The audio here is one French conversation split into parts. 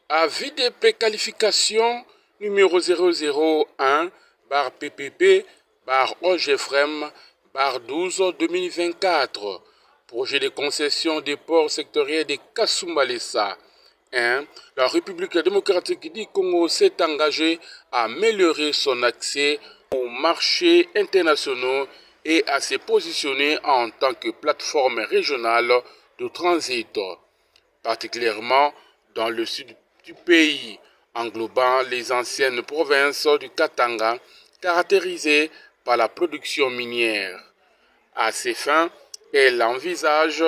Avis de préqualification numéro 001 bar PPP bar OGFREM bar 12-2024. Projet de concession des ports sectoriels de Kasumbalesa. 1. La République démocratique du Congo s'est engagée à améliorer son accès aux marchés internationaux et à se positionner en tant que plateforme régionale de transit, particulièrement dans le sud du pays, englobant les anciennes provinces du Katanga, caractérisées par la production minière. À ces fins, elle envisage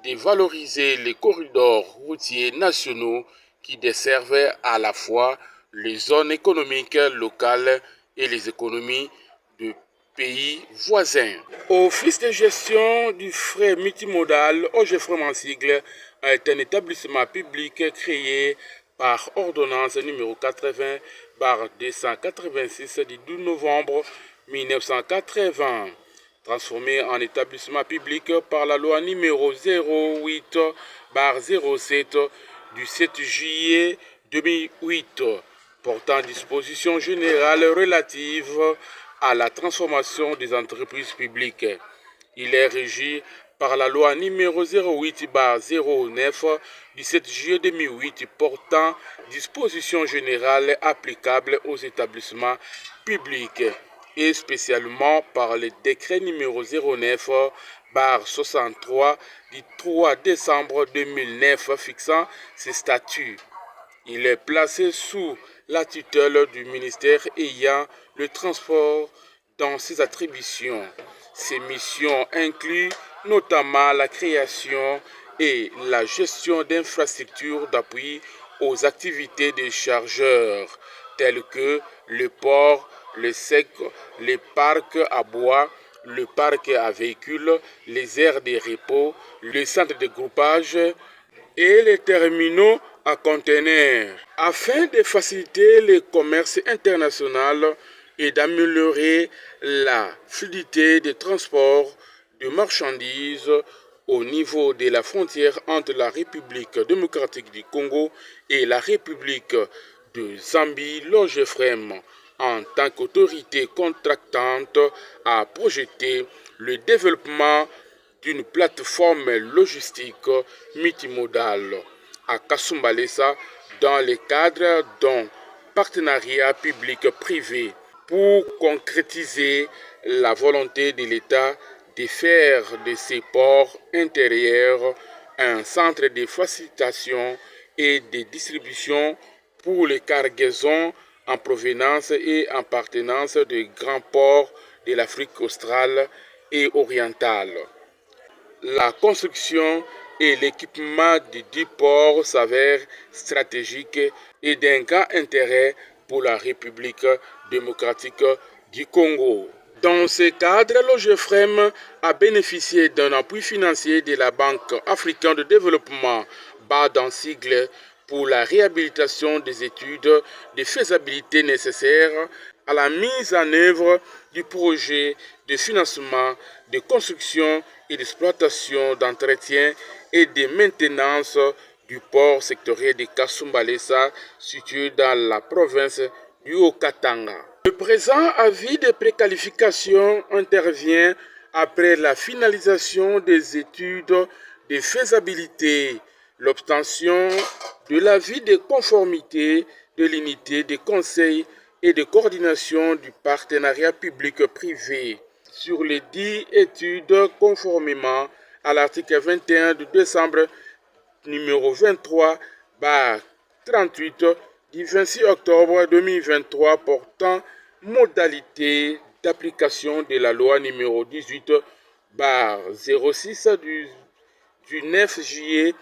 de valoriser les corridors routiers nationaux qui desservent à la fois les zones économiques locales et les économies de pays voisins. Office de gestion du fret multimodal, OGFREM en sigle, est un établissement public créé par ordonnance numéro 80/286 du 12 novembre 1980, transformé en établissement public par la loi numéro 08/07 du 7 juillet 2008, portant dispositions générales relatives à la transformation des entreprises publiques. Il est régi par la loi numéro 08/09 du 7 juillet 2008 portant dispositions générales applicables aux établissements publics et spécialement par le décret numéro 09/63 du 3 décembre 2009 fixant ses statuts. Il est placé sous la tutelle du ministère ayant le transport dans ses attributions. Ses missions incluent notamment la création et la gestion d'infrastructures d'appui aux activités des chargeurs, telles que le port, le sec, les parcs à bois, le parc à véhicules, les aires de repos, les centres de groupage et les terminaux à conteneurs. Afin de faciliter le commerce international et d'améliorer la fluidité des transports de marchandises au niveau de la frontière entre la République démocratique du Congo et la République de Zambie, l'OGFREM, en tant qu'autorité contractante, a projeté le développement d'une plateforme logistique multimodale à Kasumbalesa dans le cadre d'un partenariat public-privé pour concrétiser la volonté de l'État de faire de ces ports intérieurs un centre de facilitation et de distribution pour les cargaisons en provenance et en partenance des grands ports de l'Afrique australe et orientale. La construction et l'équipement de 10 ports s'avèrent stratégiques et d'un grand intérêt pour la République démocratique du Congo. Dans ce cadre, l'OGFREM a bénéficié d'un appui financier de la Banque africaine de développement, BAD en sigle, pour la réhabilitation des études de faisabilité nécessaires à la mise en œuvre du projet de financement, de construction et d'exploitation, d'entretien et de maintenance du port sectoriel de Kasumbalesa situé dans la province du Haut-Katanga. Le présent avis de préqualification intervient après la finalisation des études de faisabilité, l'obtention de l'avis de conformité de l'unité de conseil et de coordination du partenariat public-privé sur les 10 études conformément à l'article 21 du décembre numéro 23/38 du 26 octobre 2023 portant modalité d'application de la loi numéro 18/06 du 9 juillet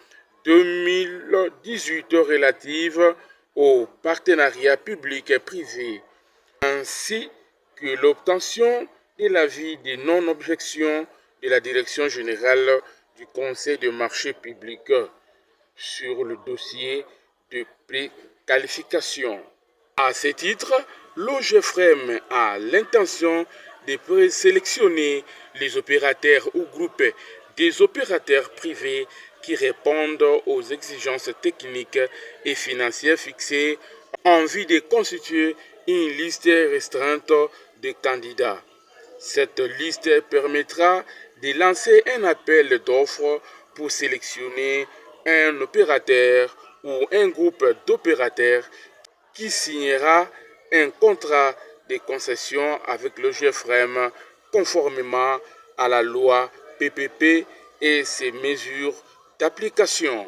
2018 relative au partenariat public et privé, ainsi que l'obtention de l'avis de non-objection de la Direction générale du Conseil des marchés publics sur le dossier de préqualification. À ce titre, l'OGFREM a l'intention de présélectionner les opérateurs ou groupes des opérateurs privés qui répondent aux exigences techniques et financières fixées en vue de constituer une liste restreinte de candidats. Cette liste permettra de lancer un appel d'offres pour sélectionner un opérateur ou un groupe d'opérateurs qui signera un contrat de concession avec le GFREM conformément à la loi PPP et ses mesures d'application.